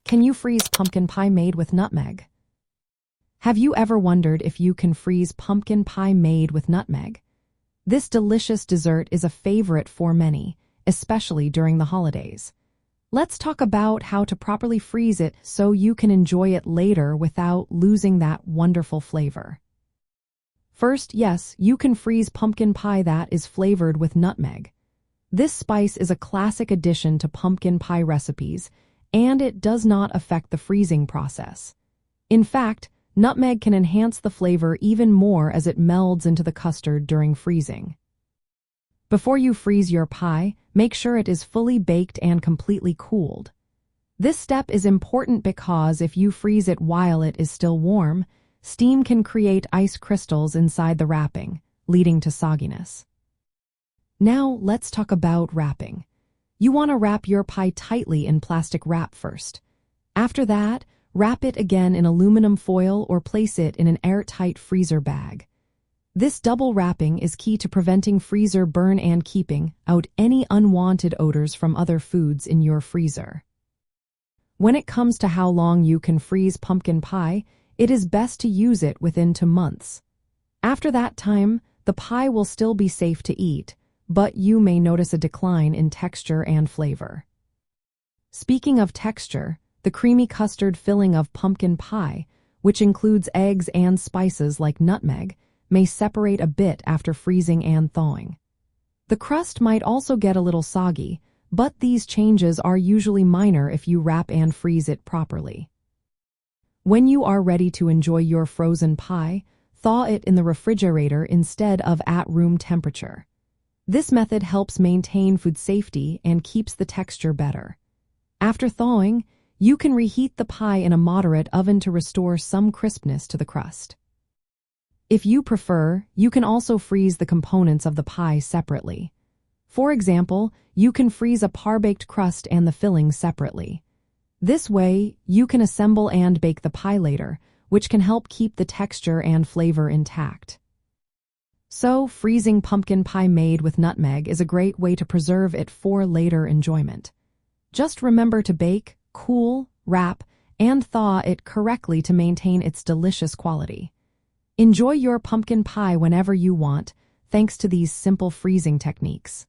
Can you freeze pumpkin pie made with nutmeg? Have you ever wondered if you can freeze pumpkin pie made with nutmeg? This delicious dessert is a favorite for many, especially during the holidays. Let's talk about how to properly freeze it so you can enjoy it later without losing that wonderful flavor. First, yes, you can freeze pumpkin pie that is flavored with nutmeg. This spice is a classic addition to pumpkin pie recipes, and it does not affect the freezing process. In fact, nutmeg can enhance the flavor even more as it melds into the custard during freezing. Before you freeze your pie, make sure it is fully baked and completely cooled. This step is important because if you freeze it while it is still warm, steam can create ice crystals inside the wrapping, leading to sogginess. Now let's talk about wrapping. You want to wrap your pie tightly in plastic wrap first. After that, wrap it again in aluminum foil or place it in an airtight freezer bag. This double wrapping is key to preventing freezer burn and keeping out any unwanted odors from other foods in your freezer. When it comes to how long you can freeze pumpkin pie, it is best to use it within 2 months. After that time, the pie will still be safe to eat, but you may notice a decline in texture and flavor. Speaking of texture, the creamy custard filling of pumpkin pie, which includes eggs and spices like nutmeg, may separate a bit after freezing and thawing. The crust might also get a little soggy, but these changes are usually minor if you wrap and freeze it properly. When you are ready to enjoy your frozen pie, thaw it in the refrigerator instead of at room temperature. This method helps maintain food safety and keeps the texture better. After thawing, you can reheat the pie in a moderate oven to restore some crispness to the crust. If you prefer, you can also freeze the components of the pie separately. For example, you can freeze a par-baked crust and the filling separately. This way, you can assemble and bake the pie later, which can help keep the texture and flavor intact. So, freezing pumpkin pie made with nutmeg is a great way to preserve it for later enjoyment. Just remember to bake, cool, wrap, and thaw it correctly to maintain its delicious quality. Enjoy your pumpkin pie whenever you want, thanks to these simple freezing techniques.